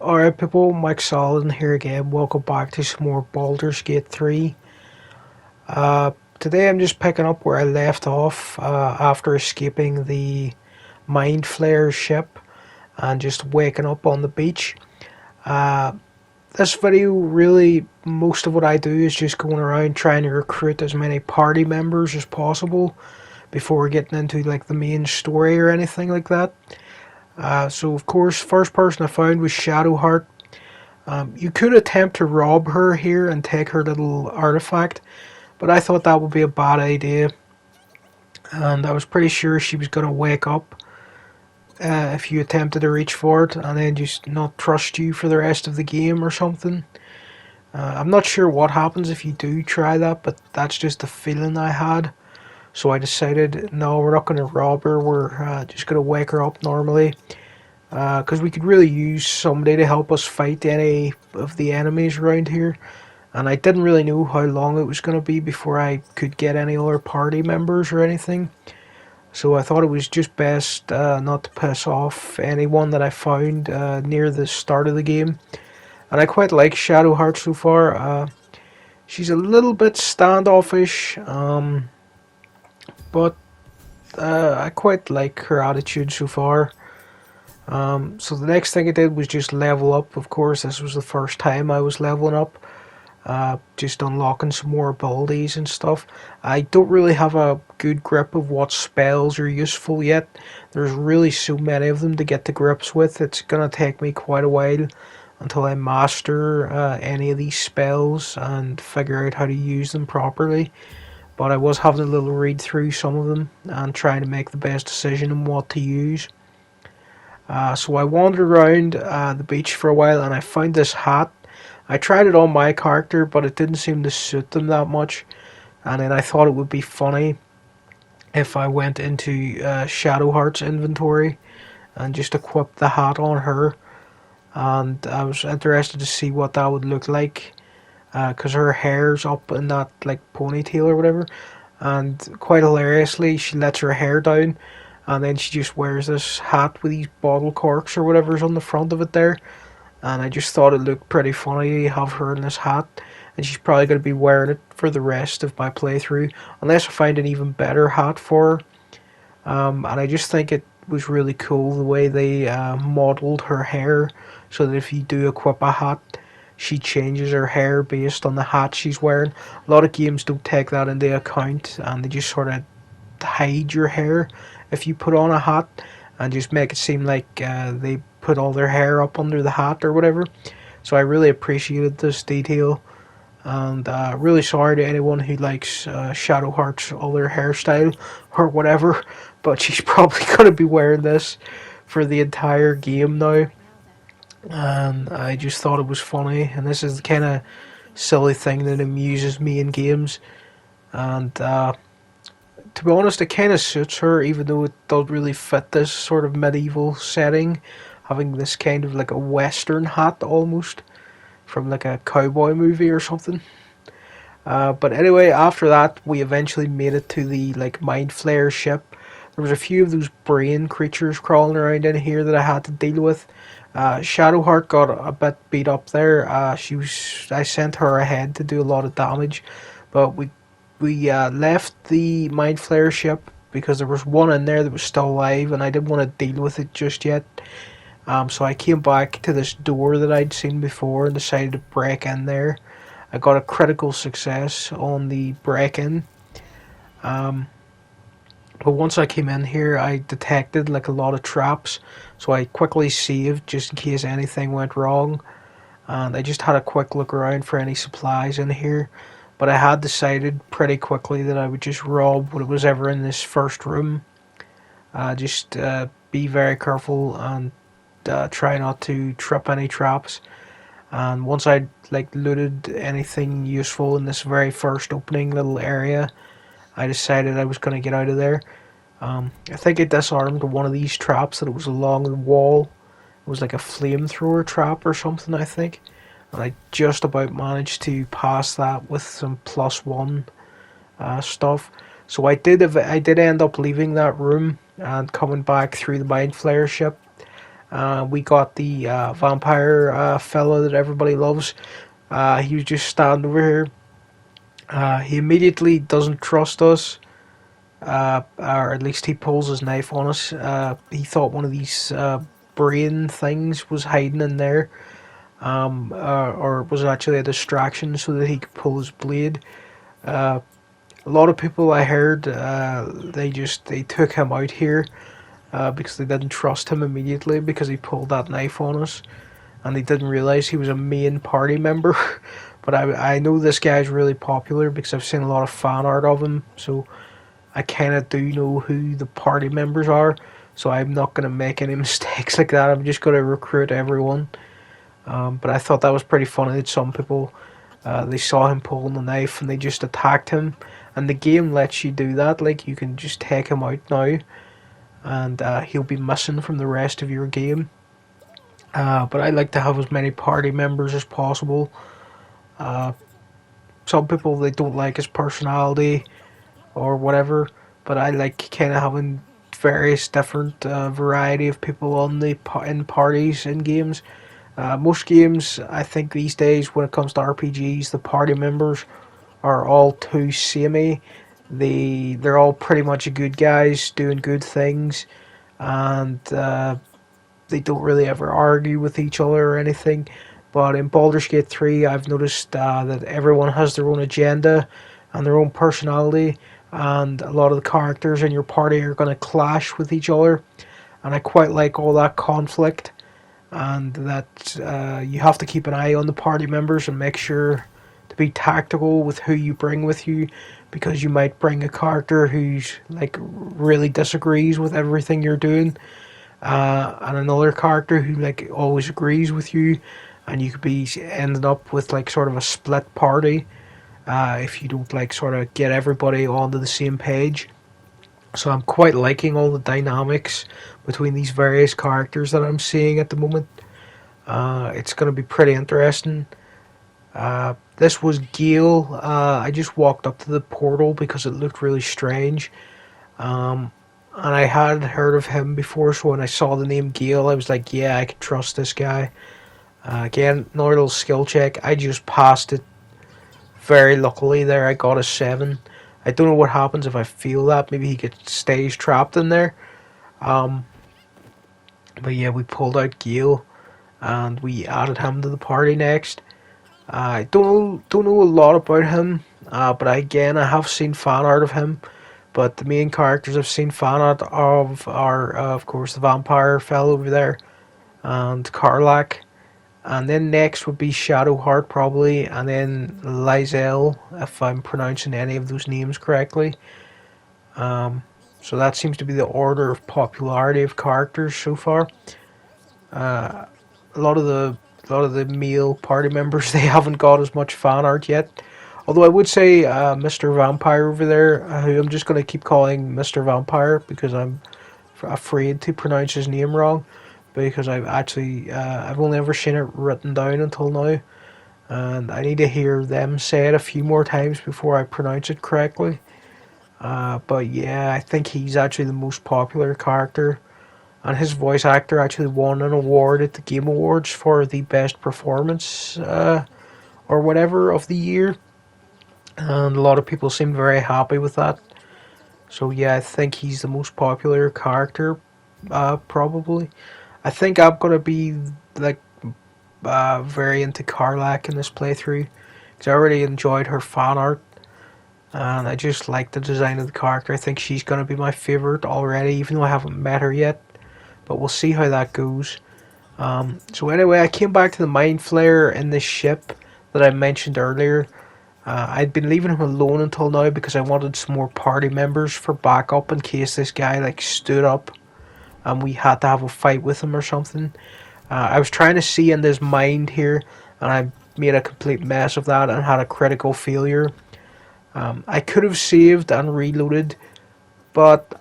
Alright people, Mike Solid here again. Welcome back to some more Baldur's Gate 3. Today I'm just picking up where I left off after escaping the Mind Flayer ship and just waking up on the beach. Uh, this video, really, most of what I do is just going around trying to recruit as many party members as possible before getting into like the main story or anything like that. So of course, first person I found was Shadowheart. You could attempt to rob her here and take her little artifact, but I thought that would be a bad idea, and I was pretty sure she was going to wake up if you attempted to reach for it, and then just not trust you for the rest of the game or something. I'm not sure what happens if you do try that, but that's just the feeling I had. So I decided, no, we're not going to rob her, we're just going to wake her up normally. Because we could really use somebody to help us fight any of the enemies around here. And I didn't really know how long it was going to be before I could get any other party members or anything. So I thought it was just best not to piss off anyone that I found near the start of the game. And I quite like Shadowheart so far. She's a little bit standoffish, but I quite like her attitude so far. So the next thing I did was just level up. Of course, this was the first time I was leveling up. Just unlocking some more abilities and stuff. I don't really have a good grip of what spells are useful yet. There's really so many of them to get to grips with. It's gonna take me quite a while until I master any of these spells and figure out how to use them properly. But I was having a little read through some of them and trying to make the best decision on what to use. So I wandered around the beach for a while and I found this hat. I tried it on my character, but it didn't seem to suit them that much. And then I thought it would be funny if I went into Shadowheart's inventory and just equipped the hat on her. And I was interested to see what that would look like, because her hair's up in that like ponytail or whatever. And quite hilariously, she lets her hair down and then she just wears this hat with these bottle corks or whatever's on the front of it there. And I just thought it looked pretty funny to have her in this hat, and she's probably going to be wearing it for the rest of my playthrough, unless I find an even better hat for her. And I just think it was really cool the way they modelled her hair, so that if you do equip a hat, she changes her hair based on the hat she's wearing. A lot of games don't take that into account, and they just sort of hide your hair if you put on a hat and just make it seem like they put all their hair up under the hat or whatever. So I really appreciated this detail, and really sorry to anyone who likes Shadowheart's other hairstyle or whatever, but she's probably going to be wearing this for the entire game now. And I just thought it was funny, and this is the kind of silly thing that amuses me in games. And to be honest, it kind of suits her, even though it doesn't really fit this sort of medieval setting, having this kind of like a western hat almost, from like a cowboy movie or something. But anyway, after that, we eventually made it to the like Mind Flayer ship. There was a few of those brain creatures crawling around in here that I had to deal with. Shadowheart got a bit beat up there. I sent her ahead to do a lot of damage, but we left the Mind Flayer ship because there was one in there that was still alive, and I didn't want to deal with it just yet. So I came back to this door that I'd seen before and decided to break in there. I got a critical success on the break-in. But once I came in here, I detected like a lot of traps, so I quickly saved just in case anything went wrong. And I just had a quick look around for any supplies in here. But I had decided pretty quickly that I would just rob what was ever in this first room. Just be very careful and try not to trip any traps. And once I'd like looted anything useful in this very first opening little area, I decided I was going to get out of there. I think I disarmed one of these traps that it was along the wall. It was like a flamethrower trap or something, I think. And I just about managed to pass that with some +1 stuff. So I did end up leaving that room and coming back through the Mind Flayer ship We got the vampire fella that everybody loves. He was just standing over here. He immediately doesn't trust us, or at least he pulls his knife on us. He thought one of these brain things was hiding in there, or it was actually a distraction so that he could pull his blade. Uh, a lot of people I heard, they took him out here because they didn't trust him immediately because he pulled that knife on us, and they didn't realize he was a main party member. But I know this guy's really popular because I've seen a lot of fan art of him, so I kind of do know who the party members are. So I'm not going to make any mistakes like that. I'm just going to recruit everyone. But I thought that was pretty funny that some people, they saw him pulling the knife and they just attacked him. And the game lets you do that. Like, you can just take him out now, and he'll be missing from the rest of your game. But I like to have as many party members as possible. Uh, some people, they don't like his personality or whatever, but I like kind of having various different variety of people on the in parties in games. Most games, I think these days, when it comes to RPGs, the party members are all too samey. They're all pretty much good guys doing good things, and they don't really ever argue with each other or anything. But in Baldur's Gate 3, I've noticed that everyone has their own agenda and their own personality, and a lot of the characters in your party are going to clash with each other. And I quite like all that conflict, and that you have to keep an eye on the party members and make sure to be tactical with who you bring with you, because you might bring a character who's like really disagrees with everything you're doing, and another character who like always agrees with you, and you could be ending up with like sort of a split party if you don't like sort of get everybody onto the same page. So I'm quite liking all the dynamics between these various characters that I'm seeing at the moment. It's going to be pretty interesting. This was Gale. I just walked up to the portal because it looked really strange. And I had heard of him before, so when I saw the name Gale, I was like, yeah, I can trust this guy. Again, another little skill check. I just passed it very luckily there. I got a 7. I don't know what happens if I fail that. Maybe he stays trapped in there. Um, but yeah, we pulled out Gale and we added him to the party next. I don't know a lot about him, but I have seen fan art of him. But the main characters I've seen fan art of are, of course, the vampire fellow over there and Karlach. And then next would be Shadowheart probably, and then Lysel, if I'm pronouncing any of those names correctly. Um, so that seems to be the order of popularity of characters so far. Uh, a lot of the male party members, they haven't got as much fan art yet. Although I would say Mr. Vampire over there, who I'm just going to keep calling Mr. Vampire because I'm afraid to pronounce his name wrong, because I've only ever seen it written down until now, and I need to hear them say it a few more times before I pronounce it correctly. But yeah, I think he's actually the most popular character, and his voice actor actually won an award at the Game Awards for the best performance or whatever of the year, and a lot of people seemed very happy with that. So yeah, I think he's the most popular character, probably. I think I'm gonna be like very into Karlach in this playthrough because I already enjoyed her fan art and I just like the design of the character. I think she's gonna be my favorite already, even though I haven't met her yet. But we'll see how that goes. So anyway, I came back to the Mind Flayer in this ship that I mentioned earlier. I'd been leaving him alone until now because I wanted some more party members for backup in case this guy like stood up and we had to have a fight with him or something. I was trying to see in his mind here, and I made a complete mess of that and had a critical failure. I could have saved and reloaded, but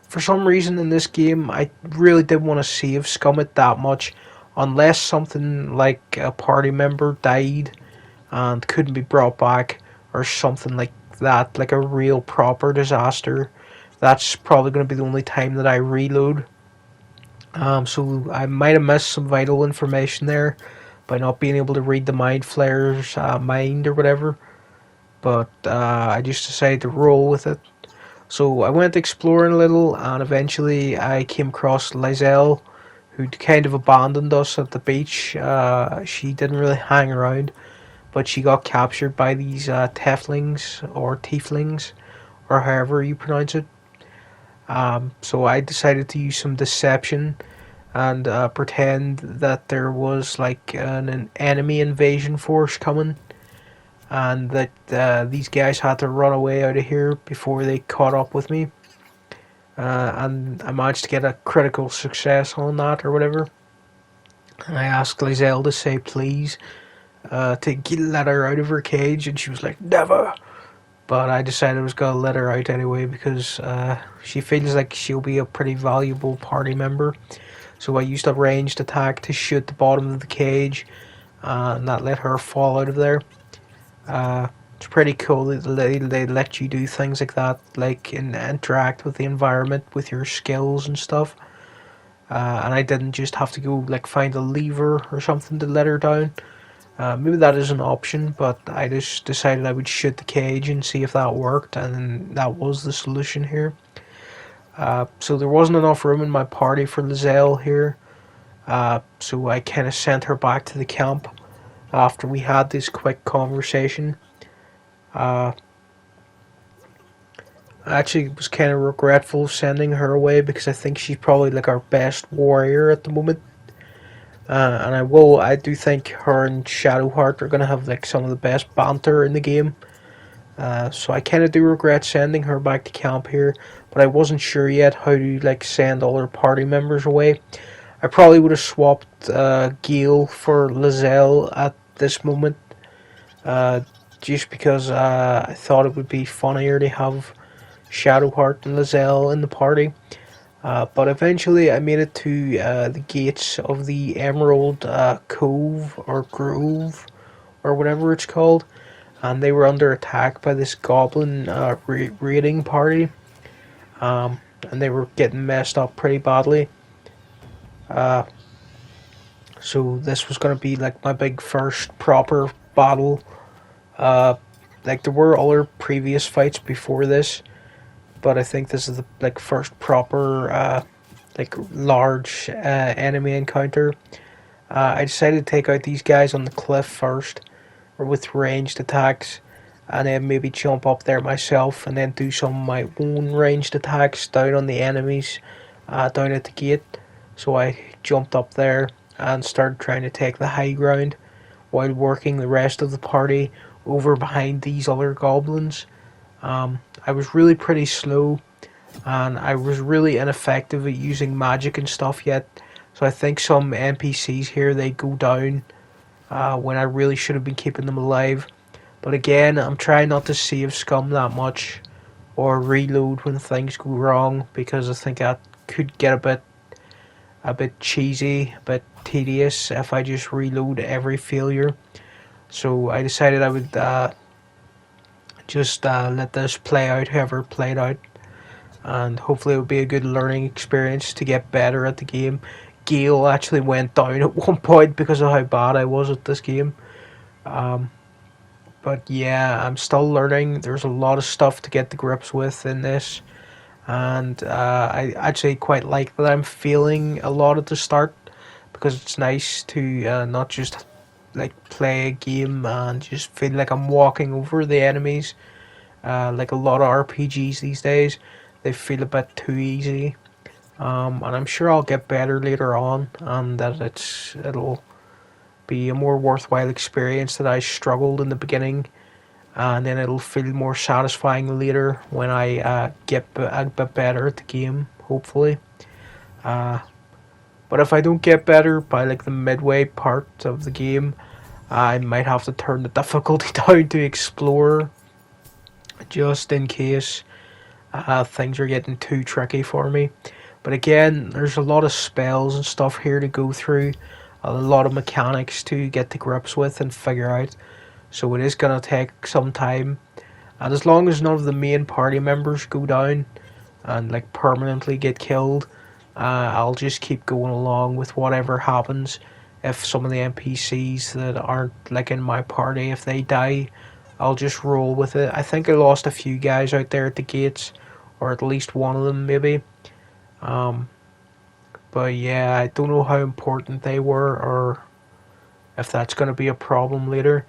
for some reason in this game, I really didn't want to save Scummit that much, unless something like a party member died and couldn't be brought back, or something like that, like a real proper disaster. That's probably going to be the only time that I reload. So I might have missed some vital information there by not being able to read the mind flayer's mind or whatever. But I just decided to roll with it. So I went exploring a little, and eventually I came across Lizelle, who kind of abandoned us at the beach. She didn't really hang around, but she got captured by these Teflings or Tieflings, or however you pronounce it. So I decided to use some deception and pretend that there was like an enemy invasion force coming, and that these guys had to run away out of here before they caught up with me. And I managed to get a critical success on that or whatever. And I asked Lizelle to say please to let her out of her cage, and she was like, never. But I decided I was going to let her out anyway because she feels like she'll be a pretty valuable party member. So I used a ranged attack to shoot the bottom of the cage, and that let her fall out of there. It's pretty cool that they let you do things like that, like interact with the environment with your skills and stuff. And I didn't just have to go like find a lever or something to let her down. Maybe that is an option, but I just decided I would shoot the cage and see if that worked, and that was the solution here. So there wasn't enough room in my party for Lizelle here, so I kind of sent her back to the camp after we had this quick conversation. I actually was kind of regretful sending her away because I think she's probably like our best warrior at the moment. And I do think her and Shadowheart are gonna have like some of the best banter in the game. So I kind of do regret sending her back to camp here, but I wasn't sure yet how to like send all her party members away. I probably would have swapped Gale for Lizelle at this moment, uh, just because I thought it would be funnier to have Shadowheart and Lizelle in the party. But eventually I made it to the gates of the Emerald Cove or Grove or whatever it's called, and they were under attack by this goblin raiding party, and they were getting messed up pretty badly. Uh, so this was going to be like my big first proper battle. Uh, like there were other previous fights before this, but I think this is the like first proper like large enemy encounter. I decided to take out these guys on the cliff first, or with ranged attacks, and then maybe jump up there myself, and then do some of my own ranged attacks down on the enemies, down at the gate. So I jumped up there and started trying to take the high ground, while working the rest of the party over behind these other goblins. I was really pretty slow, and I was really ineffective at using magic and stuff yet. So I think some NPCs here, they go down when I really should have been keeping them alive. But again, I'm trying not to save scum that much or reload when things go wrong, because I think that could get a bit cheesy, a bit tedious if I just reload every failure. So I decided I would just let this play out however it played out, and hopefully it would be a good learning experience to get better at the game. Gale actually went down at one point because of how bad I was at this game. Um, but yeah, I'm still learning. There's a lot of stuff to get the grips with in this, and I actually quite like that I'm failing a lot at the start, because it's nice to not just like play a game and just feel like I'm walking over the enemies. Like a lot of RPGs these days, they feel a bit too easy. And I'm sure I'll get better later on, and that it'll be a more worthwhile experience that I struggled in the beginning, and then it'll feel more satisfying later when I get a bit better at the game, hopefully. Uh, but if I don't get better by like the midway part of the game, I might have to turn the difficulty down to explore, just in case things are getting too tricky for me. But again, there's a lot of spells and stuff here to go through, a lot of mechanics to get to grips with and figure out. So it is going to take some time. And as long as none of the main party members go down and like permanently get killed, I'll just keep going along with whatever happens. If some of the NPCs that aren't like in my party, if they die, I'll just roll with it. I think I lost a few guys out there at the gates, or at least one of them maybe. Um, but yeah, I don't know how important they were, or if that's going to be a problem later.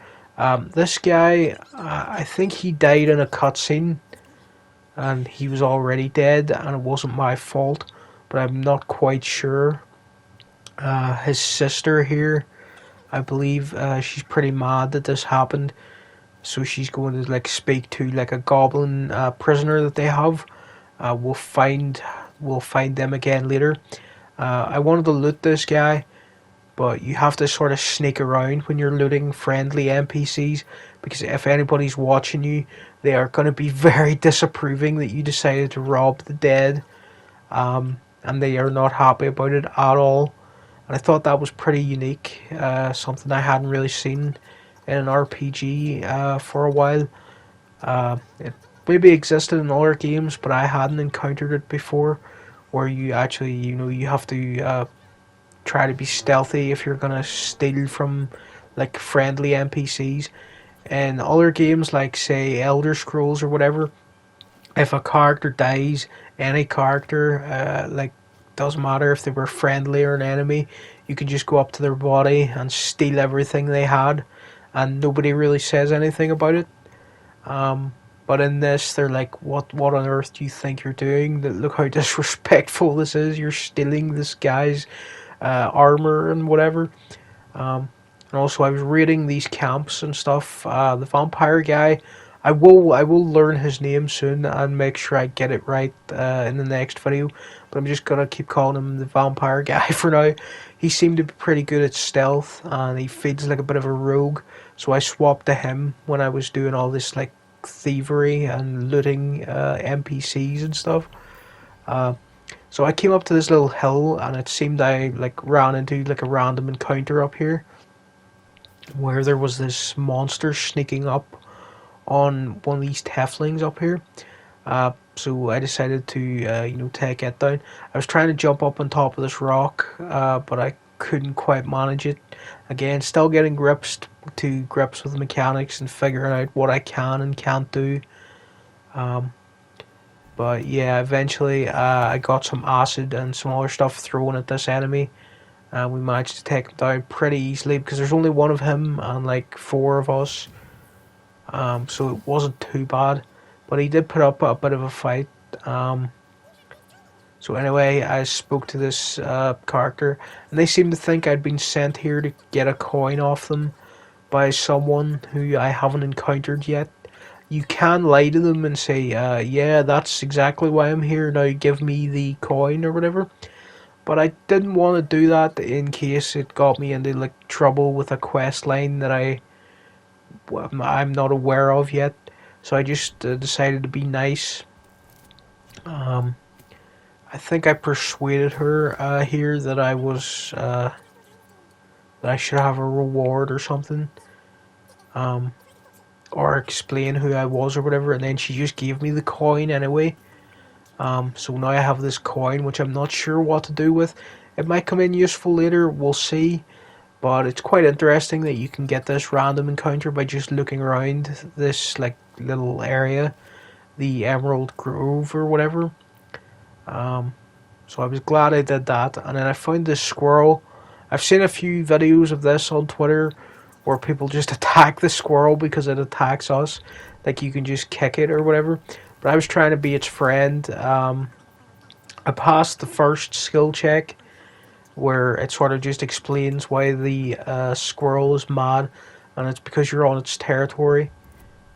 This guy, I think he died in a cutscene, and he was already dead, and it wasn't my fault, but I'm not quite sure. His sister here, I believe, she's pretty mad that this happened, so she's going to like speak to like a goblin prisoner that they have. We'll find them again later. I wanted to loot this guy, but you have to sort of sneak around when you're looting friendly NPCs, because if anybody's watching you, they are going to be very disapproving that you decided to rob the dead, and they are not happy about it at all. And I thought that was pretty unique, something I hadn't really seen in an RPG for a while. It maybe existed in other games, but I hadn't encountered it before, where you actually, you have to try to be stealthy if you're gonna steal from like friendly NPCs. In other games, like say Elder Scrolls or whatever, if a character dies, any character, like doesn't matter if they were friendly or an enemy, you can just go up to their body and steal everything they had, and nobody really says anything about it. Um, but in this, they're like, "What on earth do you think you're doing? Look how disrespectful this is. You're stealing this guy's armor and whatever." Um, and also, I was reading these camps and stuff. The vampire guy, I will learn his name soon and make sure I get it right in the next video. But I'm just gonna keep calling him the vampire guy for now. He seemed to be pretty good at stealth, and he feels like a bit of a rogue. So I swapped to him when I was doing all this like thievery and looting NPCs and stuff. Uh, so I came up to this little hill, and it seemed I like ran into like a random encounter up here, where there was this monster sneaking up on one of these Teflings up here. So I decided to take it down. I was trying to jump up on top of this rock, but I couldn't quite manage it. Again, still getting grips with the mechanics and figuring out what I can and can't do. Um, but yeah, eventually I got some acid and some other stuff thrown at this enemy. We managed to take him down pretty easily because there's only one of him and like four of us. So it wasn't too bad, but he did put up a bit of a fight. Um, so anyway, I spoke to this character, and they seemed to think I'd been sent here to get a coin off them by someone who I haven't encountered yet. You can lie to them and say, yeah, that's exactly why I'm here, now give me the coin or whatever. But I didn't want to do that in case it got me into like trouble with a quest line that I'm not aware of yet. So I just decided to be nice. Um, I think I persuaded her here that that I should have a reward or something, um, or explain who I was or whatever, and then she just gave me the coin anyway. So now I have this coin, which I'm not sure what to do with. It might come in useful later. We'll see. But it's quite interesting that you can get this random encounter by just looking around this like little area, the Emerald Grove or whatever. Um, so I was glad I did that, and then I found this squirrel. I've seen a few videos of this on Twitter where people just attack the squirrel because it attacks us, like you can just kick it or whatever. But I was trying to be its friend. I passed the first skill check, where it sort of just explains why the squirrel is mad, and it's because you're on its territory.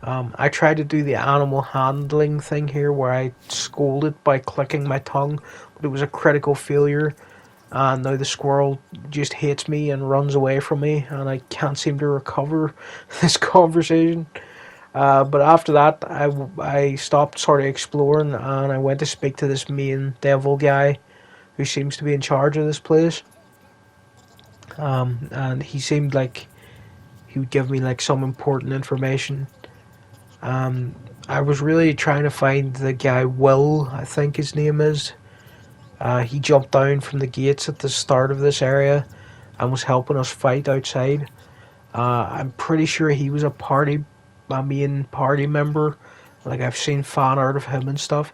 I tried to do the animal handling thing here, where I scold it by clicking my tongue, but it was a critical failure, and now the squirrel just hates me and runs away from me, and I can't seem to recover this conversation. But after that, I stopped sort of exploring, and I went to speak to this main devil guy who seems to be in charge of this place. And he seemed like he would give me like some important information. I was really trying to find the guy Will, I think his name is. He jumped down from the gates at the start of this area and was helping us fight outside. I'm pretty sure he was a main party member. Like I've seen fan art of him and stuff,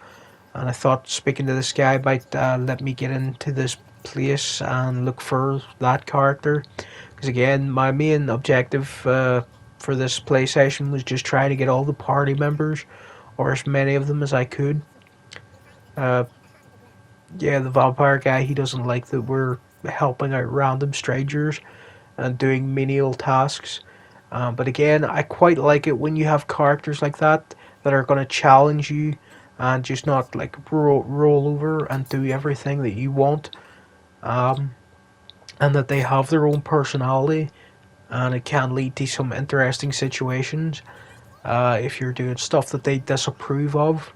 and I thought speaking to this guy might let me get into this place and look for that character. Because again, my main objective for this play session was just trying to get all the party members, or as many of them as I could. Uh, yeah, the vampire guy, he doesn't like that we're helping out random strangers and doing menial tasks. But again, I quite like it when you have characters like that are going to challenge you and just not like roll over and do everything that you want. Um, and that they have their own personality, and it can lead to some interesting situations if you're doing stuff that they disapprove of.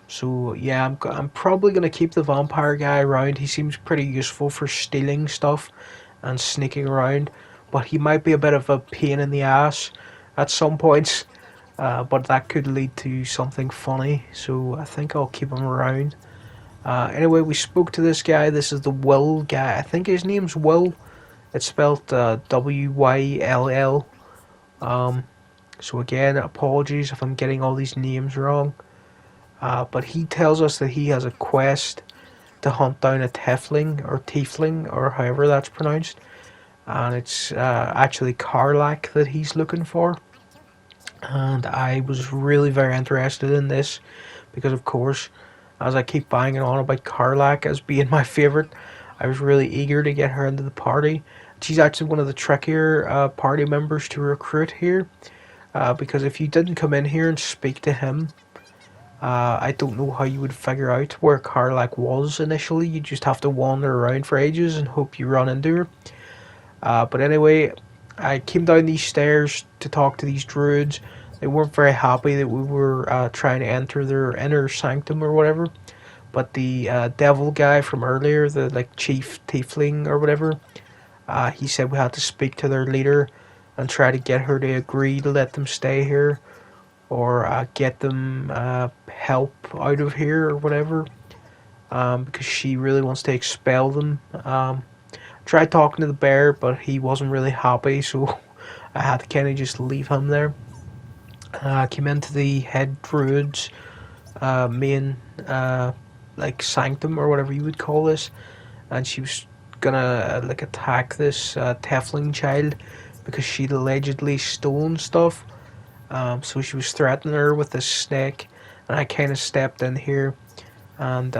So yeah, I'm probably gonna keep the vampire guy around. He seems pretty useful for stealing stuff and sneaking around, but he might be a bit of a pain in the ass at some points. But that could lead to something funny, so I think I'll keep him around. Anyway, we spoke to this guy. This is the Will guy. I think his name's Will. It's spelled Wyll. Um, so again, apologies if I'm getting all these names wrong. But he tells us that he has a quest to hunt down a tiefling, or however that's pronounced. And it's actually Karlak that he's looking for. And I was really very interested in this because, of course, as I keep banging on about Karlak as being my favourite, I was really eager to get her into the party. She's actually one of the trickier party members to recruit here, because if you didn't come in here and speak to him, I don't know how you would figure out where Karlak was initially. You just have to wander around for ages and hope you run into her. But anyway, I came down these stairs to talk to these druids. They weren't very happy that we were trying to enter their inner sanctum or whatever. But the devil guy from earlier, the like chief tiefling or whatever, he said we had to speak to their leader and try to get her to agree to let them stay here, or get them help out of here or whatever, because she really wants to expel them. Tried talking to the bear, but he wasn't really happy, so I had to kind of just leave him there. Came into the head druid's main like sanctum or whatever you would call this, and she was gonna like attack this Teflon child because she'd allegedly stolen stuff. So she was threatening her with this snake, and I kind of stepped in here, and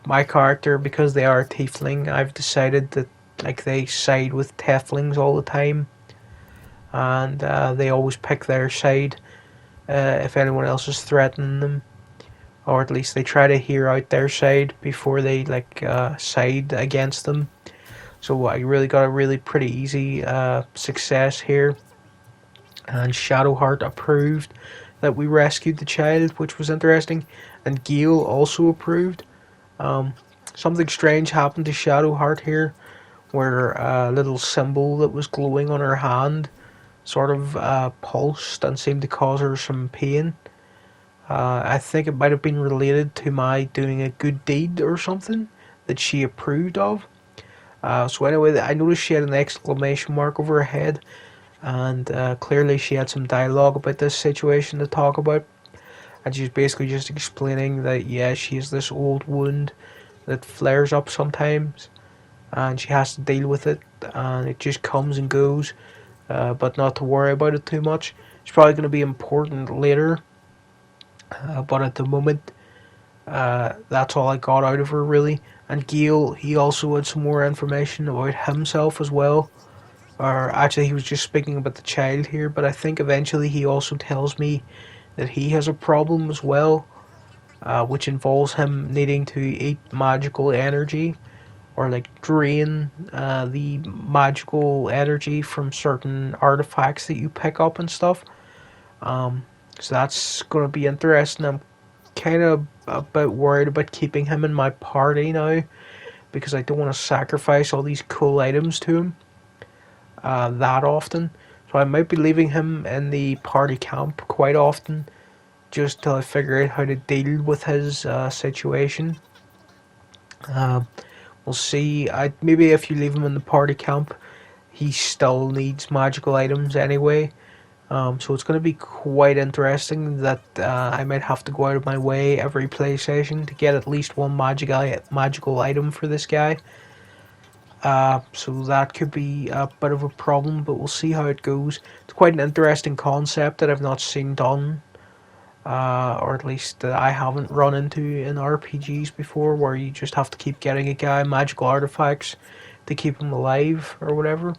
my character, because they are a tiefling, I've decided that like they side with Teflings all the time, and they always pick their side if anyone else is threatening them, or at least they try to hear out their side before they like side against them. So I really got a really pretty easy success here, and Shadowheart approved that we rescued the child, which was interesting, and Gale also approved. Something strange happened to Shadowheart here, where a little symbol that was glowing on her hand sort of pulsed and seemed to cause her some pain. I think it might have been related to my doing a good deed or something that she approved of. So anyway, I noticed she had an exclamation mark over her head, and clearly she had some dialogue about this situation to talk about. And she's basically just explaining that, yeah, she has this old wound that flares up sometimes, and she has to deal with it, and it just comes and goes, but not to worry about it too much. It's probably going to be important later, but at the moment, that's all I got out of her, really. And Gale, he also had some more information about himself as well. Or actually, he was just speaking about the child here, but I think eventually he also tells me that he has a problem as well, which involves him needing to eat magical energy, or like drain the magical energy from certain artifacts that you pick up and stuff. So that's going to be interesting. I'm kind of a bit worried about keeping him in my party now, because I don't want to sacrifice all these cool items to him that often. So I might be leaving him in the party camp quite often, just till I figure out how to deal with his situation. Um, we'll see. Maybe if you leave him in the party camp, he still needs magical items anyway. So it's going to be quite interesting that I might have to go out of my way every play session to get at least one magical item for this guy. So that could be a bit of a problem, but we'll see how it goes. It's quite an interesting concept that I've not seen done, or at least that I haven't run into in RPGs before, where you just have to keep getting a guy magical artifacts to keep him alive or whatever.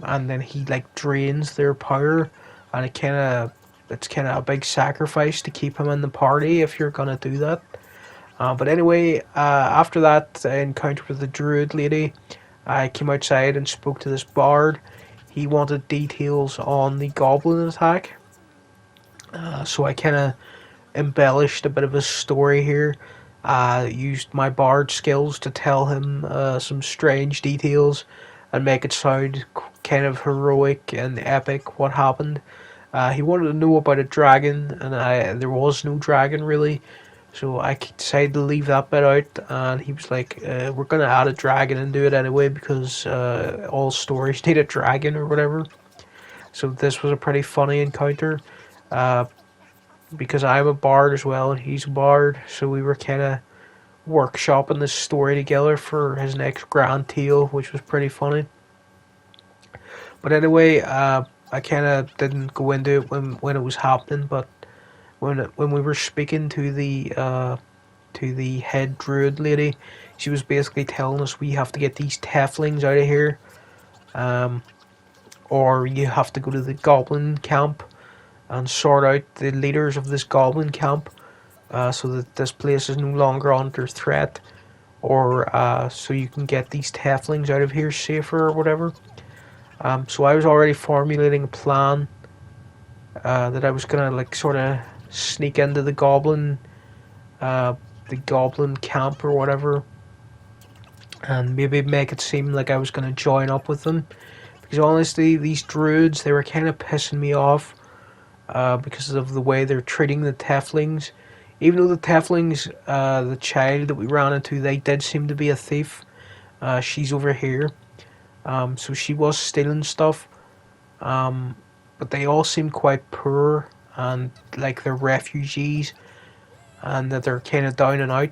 And then he like drains their power, and it's kind of a big sacrifice to keep him in the party if you're gonna do that. But anyway, after that encounter with the druid lady, I came outside and spoke to this bard. He wanted details on the goblin attack, so I kind of embellished a bit of a story here. Used my bard skills to tell him some strange details and make it sound kind of heroic and epic what happened. He wanted to know about a dragon, and there was no dragon really, so I decided to leave that bit out. And he was like, "We're gonna add a dragon and do it anyway because all stories need a dragon or whatever." So this was a pretty funny encounter. Uh, because I'm a bard as well and he's a bard, so we were kind of workshopping this story together for his next grand tale, which was pretty funny. But anyway, I kind of didn't go into it when it was happening, but when we were speaking to the head druid lady, she was basically telling us we have to get these tieflings out of here, um, or you have to go to the goblin camp and sort out the leaders of this goblin camp, so that this place is no longer under threat, or so you can get these tieflings out of here safer or whatever. So I was already formulating a plan that I was gonna like sort of sneak into uh, the goblin camp or whatever, and maybe make it seem like I was gonna join up with them. Because honestly, these druids, they were kind of pissing me off because of the way they're treating the tieflings. Even though the tieflings, the child that we ran into, they did seem to be a thief. She's over here, so she was stealing stuff. But they all seem quite poor and like they're refugees and that they're kind of down and out.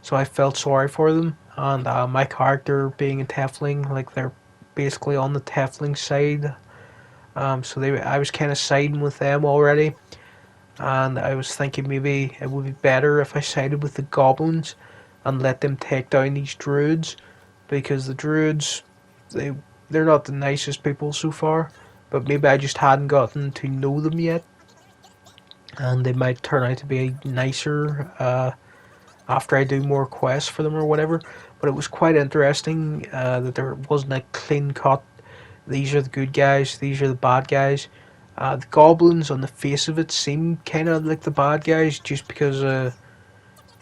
So I felt sorry for them. And my character being a tiefling, like they're basically on the tiefling side. I was kind of siding with them already, and I was thinking maybe it would be better if I sided with the goblins and let them take down these druids, because the druids, they they're not the nicest people so far, but maybe I just hadn't gotten to know them yet, and they might turn out to be nicer after I do more quests for them or whatever. But it was quite interesting that there wasn't a clean cut. These are the good guys. These are the bad guys. The goblins, on the face of it, seem kind of like the bad guys, just because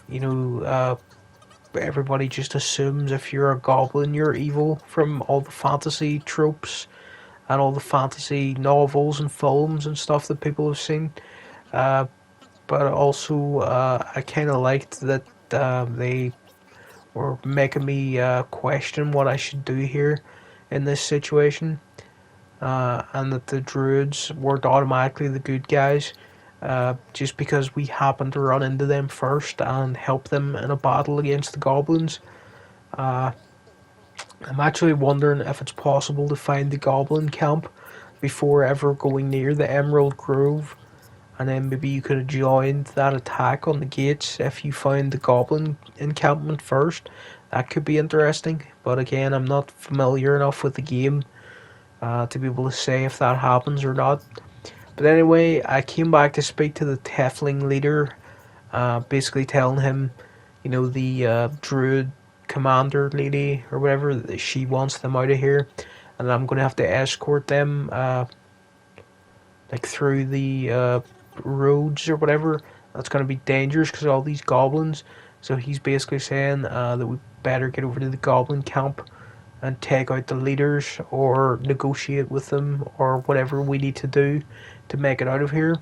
you know everybody just assumes if you're a goblin, you're evil from all the fantasy tropes and all the fantasy novels and films and stuff that people have seen. Uh, but also, I kind of liked that they were making me question what I should do here in this situation, and that the druids weren't automatically the good guys, just because we happened to run into them first and help them in a battle against the goblins. Uh, I'm actually wondering if it's possible to find the goblin camp before ever going near the Emerald Grove, and then maybe you could have joined that attack on the gates if you found the goblin encampment first. That could be interesting, but again, I'm not familiar enough with the game to be able to say if that happens or not. But anyway, I came back to speak to the Tiefling leader, basically telling him, the druid commander lady or whatever, that she wants them out of here, and I'm going to have to escort them like through the roads or whatever. That's going to be dangerous because of all these goblins. So he's basically saying that we better get over to the goblin camp and take out the leaders or negotiate with them or whatever we need to do to make it out of here.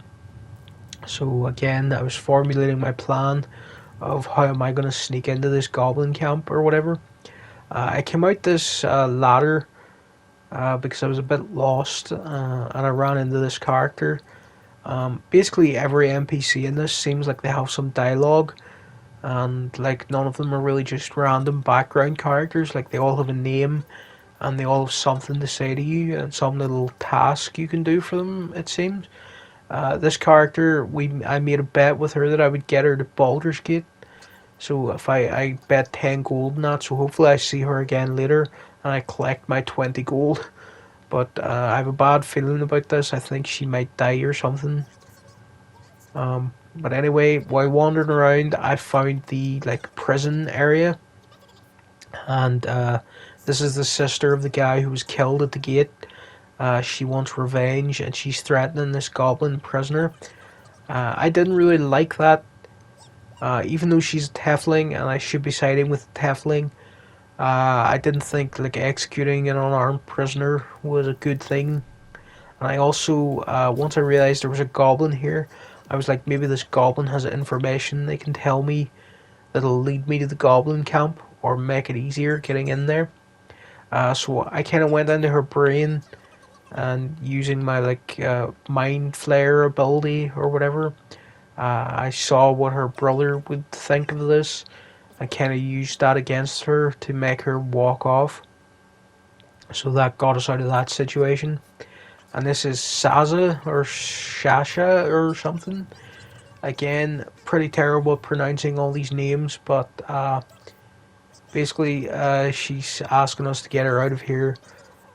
So again, I was formulating my plan of how am I going to sneak into this goblin camp or whatever. I came out this ladder because I was a bit lost, and I ran into this character. Basically, every NPC in this seems like they have some dialogue, and like none of them are really just random background characters. Like they all have a name, and they all have something to say to you, and some little task you can do for them. It seems. This character, I made a bet with her that I would get her to Baldur's Gate. So if I bet 10 gold on that, so hopefully I see her again later and I collect my 20 gold. But I have a bad feeling about this. I think she might die or something. But anyway, while wandering around, I found the like prison area, and this is the sister of the guy who was killed at the gate. She wants revenge, and she's threatening this goblin prisoner. I didn't really like that, even though she's a Tiefling, and I should be siding with the Tiefling. I didn't think like executing an unarmed prisoner was a good thing. And I also, once I realized there was a goblin here, I was like, maybe this goblin has information they can tell me that'll lead me to the goblin camp or make it easier getting in there. So I kind of went into her brain and using my like mind flare ability or whatever, I saw what her brother would think of this. I kind of used that against her to make her walk off. So that got us out of that situation. And this is Saza or Shasha or something. Again, pretty terrible at pronouncing all these names, but basically she's asking us to get her out of here,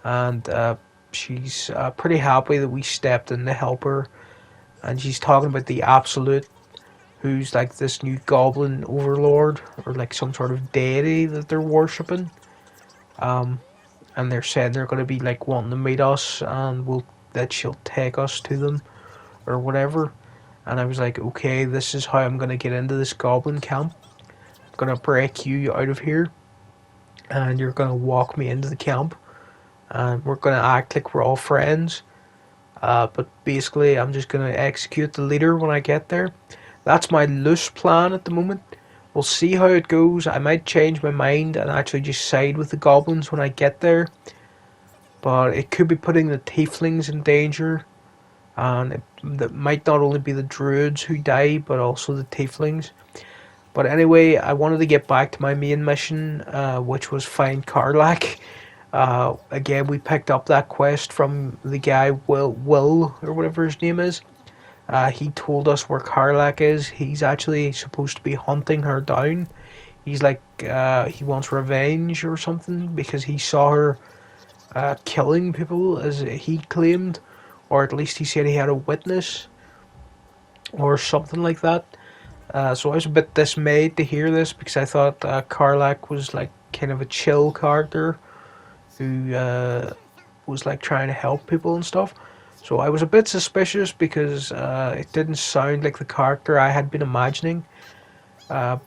and she's pretty happy that we stepped in to help her. And she's talking about the Absolute, who's like this new goblin overlord or like some sort of deity that they're worshipping. And they're saying they're going to be like wanting to meet us, and that she'll take us to them or whatever. And I was like, okay, this is how I'm going to get into this goblin camp. I'm going to break you out of here, and you're going to walk me into the camp, and we're going to act like we're all friends. But basically, I'm just going to execute the leader when I get there. That's my loose plan at the moment. We'll see how it goes. I might change my mind and actually just side with the goblins when I get there. But it could be putting the tieflings in danger. And that might not only be the druids who die, but also the tieflings. But anyway, I wanted to get back to my main mission, which was find Karlach. Again, we picked up that quest from the guy, Will, or whatever his name is. He told us where Karlach is. He's actually supposed to be hunting her down. He's like, he wants revenge or something because he saw her killing people, as he claimed. Or at least he said he had a witness or something like that. So I was a bit dismayed to hear this because I thought Karlach was like kind of a chill character who was like trying to help people and stuff. So I was a bit suspicious because it didn't sound like the character I had been imagining.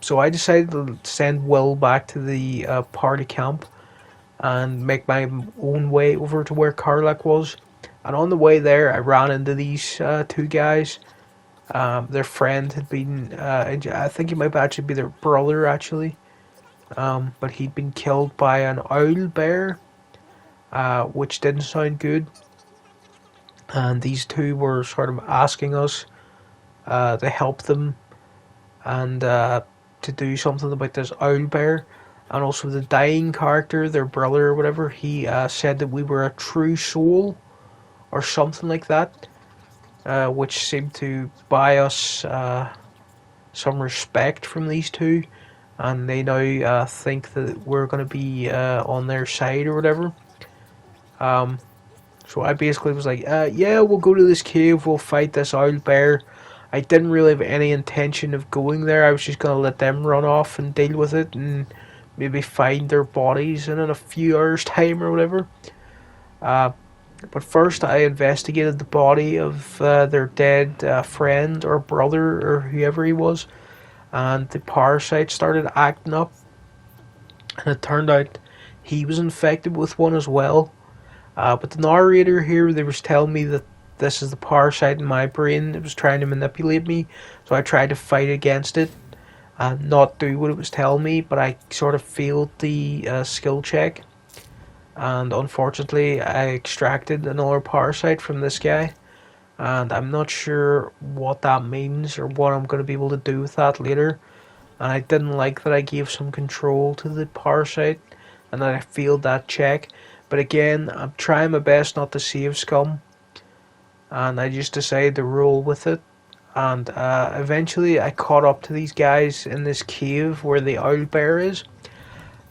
So I decided to send Will back to the party camp and make my own way over to where Karlach was. And on the way there, I ran into these two guys. Their friend had been, I think he might actually be their brother actually. But he'd been killed by an owl bear, which didn't sound good. And these two were sort of asking us to help them and to do something about this owl bear. And also the dying character, their brother or whatever, he said that we were a true soul or something like that, which seemed to buy us some respect from these two. And they now think that we're going to be on their side or whatever. So I basically was like, yeah, we'll go to this cave, we'll fight this owl bear. I didn't really have any intention of going there. I was just going to let them run off and deal with it and maybe find their bodies in a few hours' time or whatever. But first I investigated the body of their dead friend or brother or whoever he was. And the parasite started acting up. And it turned out he was infected with one as well. But the narrator here, they was telling me that this is the parasite in my brain. It was trying to manipulate me. So I tried to fight against it. and not do what it was telling me, but I sort of failed the skill check, and unfortunately I extracted another parasite from this guy, and I'm not sure what that means or what I'm going to be able to do with that later. And I didn't like that I gave some control to the parasite and that I failed that check. But again, I'm trying my best not to save scum, and I just decided to roll with it. And eventually I caught up to these guys in this cave where the owl bear is.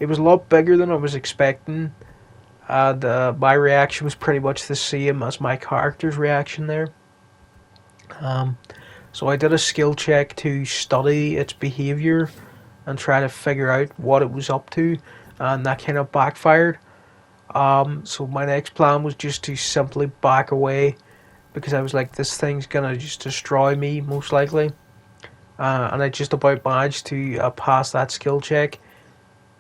It was a lot bigger than I was expecting, and my reaction was pretty much the same as my character's reaction there. Um, so I did a skill check to study its behavior and try to figure out what it was up to, and that kind of backfired. So my next plan was just to simply back away because I was like, this thing's gonna just destroy me most likely. And I just about managed to pass that skill check,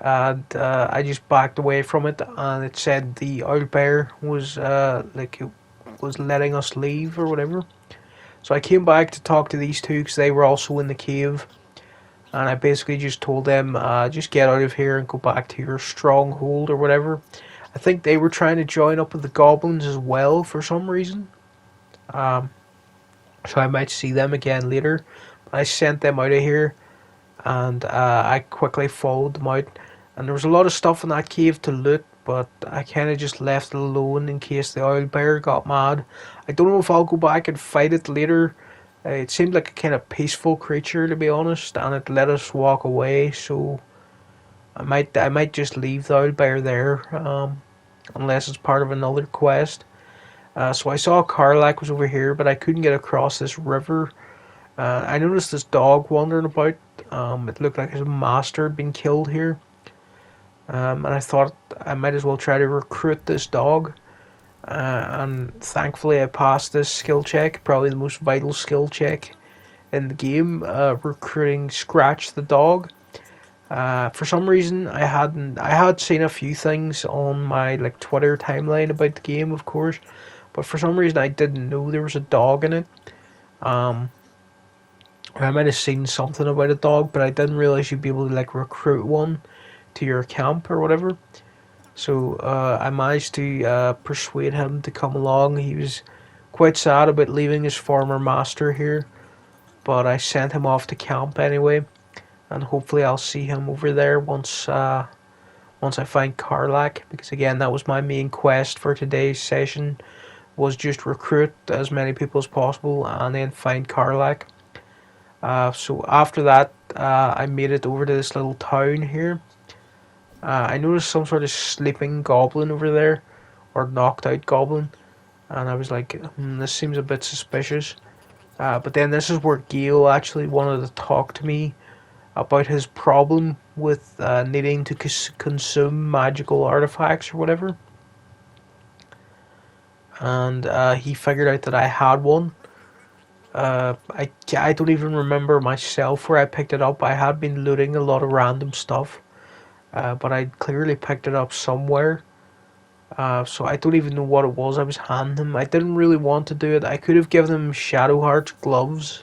and I just backed away from it, and it said the owlbear was like it was letting us leave or whatever. So I came back to talk to these two because they were also in the cave, and I basically just told them, just get out of here and go back to your stronghold or whatever. I think they were trying to join up with the goblins as well for some reason. Um, so I might see them again later. But I sent them out of here, and I quickly followed them out. And there was a lot of stuff in that cave to loot, but I kind of just left it alone in case the owl bear got mad. I don't know if I'll go back and fight it later. It seemed like a kind of peaceful creature, to be honest, and it let us walk away. So I might just leave the owl bear there, unless it's part of another quest. So I saw Karlak was over here, but I couldn't get across this river. I noticed this dog wandering about. It looked like his master had been killed here. And I thought I might as well try to recruit this dog. And thankfully I passed this skill check, probably the most vital skill check in the game, recruiting Scratch the dog. For some reason I had seen a few things on my like Twitter timeline about the game, of course, but for some reason I didn't know there was a dog in it. Um, I might have seen something about a dog, but I didn't realize you'd be able to like recruit one to your camp or whatever. So I managed to persuade him to come along. He was quite sad about leaving his former master here, but I sent him off to camp anyway, and hopefully I'll see him over there once I find Karlak, because again that was my main quest for today's session, was just recruit as many people as possible and then find Karlak. So after that, I made it over to this little town here. I noticed some sort of sleeping goblin over there, or knocked out goblin, and I was like, this seems a bit suspicious. But then this is where Gale actually wanted to talk to me about his problem with needing to consume magical artifacts or whatever. And he figured out that I had one. I don't even remember myself where I picked it up. I had been looting a lot of random stuff, but I clearly picked it up somewhere. So I don't even know what it was I was handing him. I didn't really want to do it. I could have given him Shadowheart's gloves,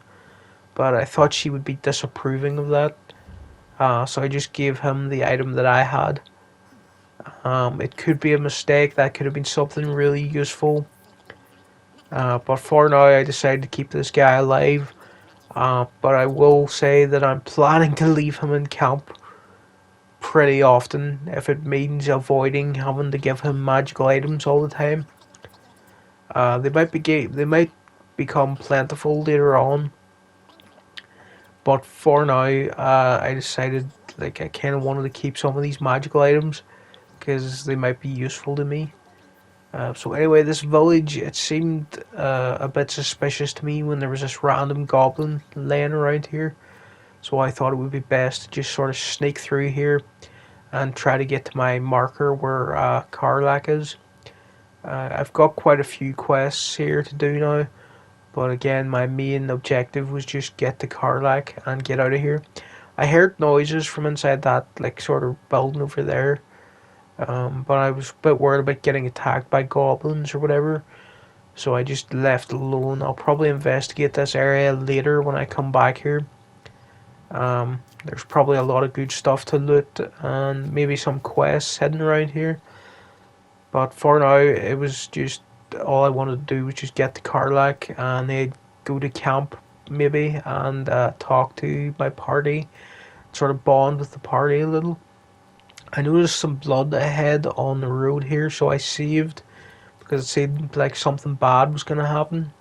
but I thought she would be disapproving of that. So I just gave him the item that I had. It could be a mistake. That could have been something really useful. But for now, I decided to keep this guy alive. But I will say that I'm planning to leave him in camp pretty often if it means avoiding having to give him magical items all the time. They might become plentiful later on, but for now, I decided like I kind of wanted to keep some of these magical items because they might be useful to me. So anyway, this village, it seemed a bit suspicious to me when there was this random goblin laying around here. So I thought it would be best to just sort of sneak through here and try to get to my marker where Karlak is. I've got quite a few quests here to do now, but again, my main objective was just get to Karlak and get out of here. I heard noises from inside that like sort of building over there, but I was a bit worried about getting attacked by goblins or whatever, so I just left it alone. I'll probably investigate this area later when I come back here. There's probably a lot of good stuff to loot and maybe some quests hidden around here. But for now, it was just all I wanted to do was just get to Karlach and then go to camp maybe and talk to my party, sort of bond with the party a little. I noticed some blood ahead on the road here, so I saved because it seemed like something bad was gonna happen.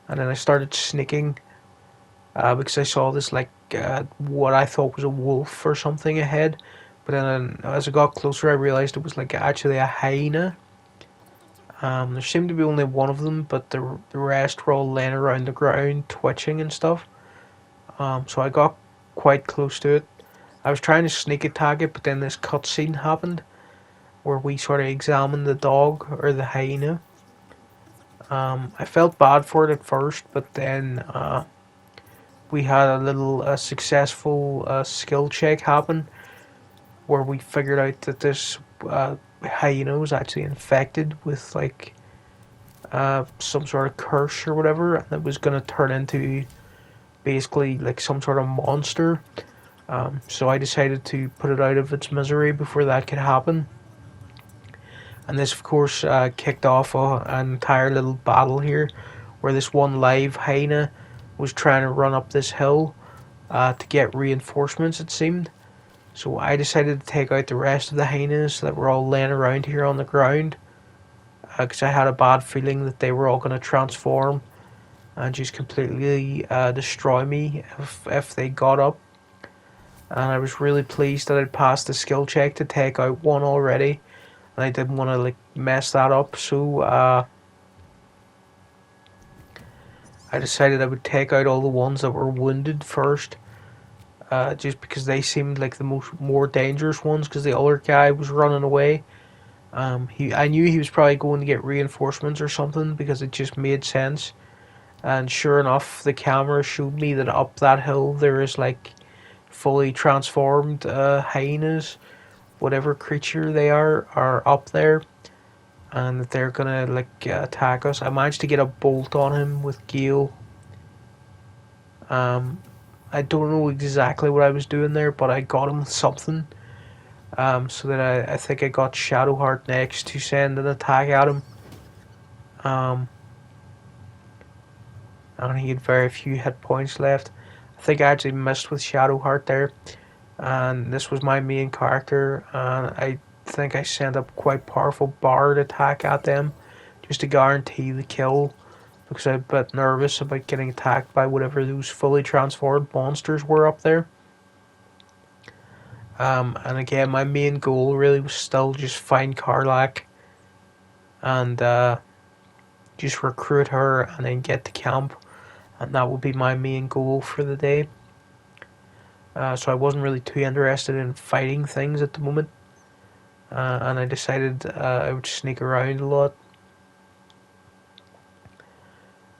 And then I started sneaking because I saw this like what I thought was a wolf or something ahead. But then as I got closer, I realized it was like actually a hyena. There seemed to be only one of them, but the rest were all laying around the ground, twitching and stuff. So I got quite close to it. I was trying to sneak attack it, but then this cutscene happened where we sort of examined the dog or the hyena. I felt bad for it at first, but then we had a little successful skill check happen where we figured out that this hyena was actually infected with like some sort of curse or whatever, and it was going to turn into basically like some sort of monster. So I decided to put it out of its misery before that could happen. And this, of course, kicked off an entire little battle here, where this one live hyena was trying to run up this hill to get reinforcements, it seemed. So I decided to take out the rest of the hyenas that were all laying around here on the ground, because I had a bad feeling that they were all going to transform and just completely destroy me if they got up. And I was really pleased that I'd passed the skill check to take out one already, and I didn't want to like mess that up, so I decided I would take out all the ones that were wounded first, just because they seemed like the more dangerous ones, because the other guy was running away. I knew he was probably going to get reinforcements or something because it just made sense. And sure enough, the camera showed me that up that hill there is like fully transformed hyenas, whatever creature they are up there, and that they're gonna like attack us. I managed to get a bolt on him with Gale. I don't know exactly what I was doing there, but I got him with something. So that I think I got Shadowheart next to send an attack at him. And he had very few hit points left. I think I actually missed with Shadowheart there. And this was my main character, and I think I sent up quite powerful bard attack at them just to guarantee the kill, because I'm a bit nervous about getting attacked by whatever those fully transformed monsters were up there. And again, my main goal really was still just find Karlach and just recruit her and then get to camp, and that would be my main goal for the day. So I wasn't really too interested in fighting things at the moment, and I decided I would sneak around a lot.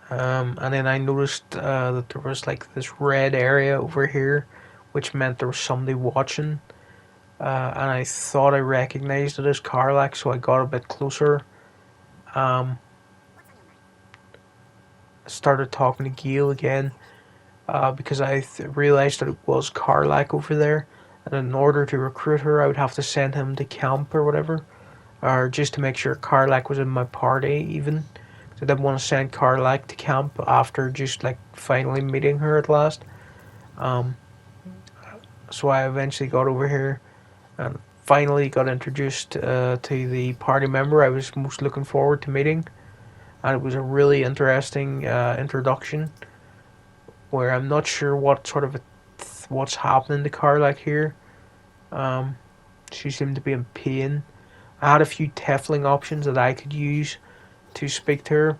And then I noticed that there was like this red area over here, which meant there was somebody watching. And I thought I recognized it as Karlach, so I got a bit closer. I started talking to Gale again, because I realized that it was Karlach over there, and in order to recruit her, I would have to send him to camp or whatever, or just to make sure Karlach was in my party even. I didn't want to send Karlach to camp after just like finally meeting her at last. So I eventually got over here and finally got introduced to the party member I was most looking forward to meeting, and it was a really interesting introduction where I'm not sure what's happening to Karlach here. She seemed to be in pain. I had a few Tefling options that I could use to speak to her,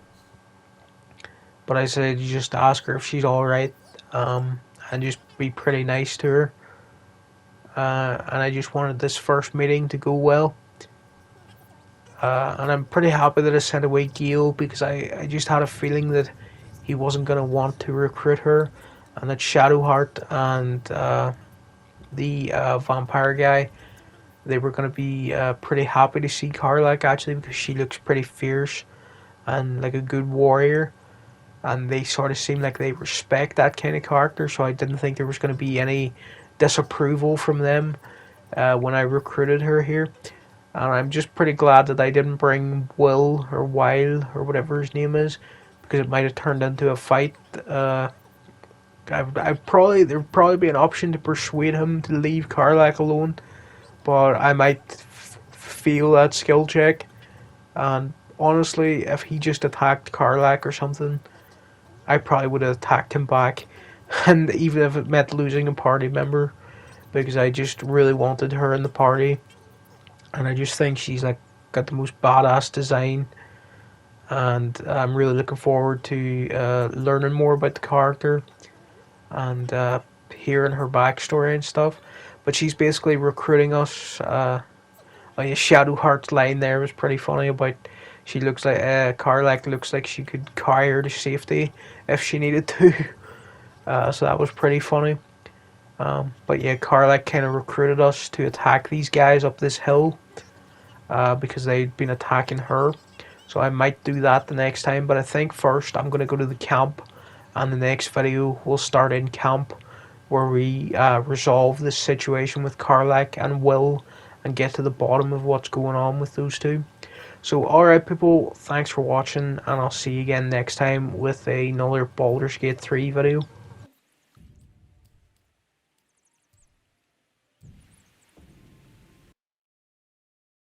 but I said you just ask her if she's alright, and just be pretty nice to her. And I just wanted this first meeting to go well. And I'm pretty happy that I sent away Gale, because I just had a feeling that he wasn't going to want to recruit her, and that Shadowheart and the vampire guy, they were going to be pretty happy to see Karlach actually, because she looks pretty fierce and like a good warrior, and they sort of seem like they respect that kind of character, so I didn't think there was going to be any disapproval from them when I recruited her here. And I'm just pretty glad that I didn't bring Will or Weil or whatever his name is, because it might have turned into a fight. There'd probably be an option to persuade him to leave Karlak alone, but I might fail that skill check. And honestly, if he just attacked Karlak or something, I probably would have attacked him back, and even if it meant losing a party member, because I just really wanted her in the party, and I just think she's like got the most badass design, and I'm really looking forward to learning more about the character and hearing her backstory and stuff. But she's basically recruiting us. Shadowheart's line there was pretty funny about she looks like Karlak looks like she could carry her to safety if she needed to. So that was pretty funny. But yeah, Karlak kind of recruited us to attack these guys up this hill because they'd been attacking her. So I might do that the next time. But I think first I'm going to go to the camp, and the next video we'll start in camp where we resolve this situation with Karlak and Will and get to the bottom of what's going on with those two. So alright people, thanks for watching, and I'll see you again next time with another Baldur's Gate 3 video.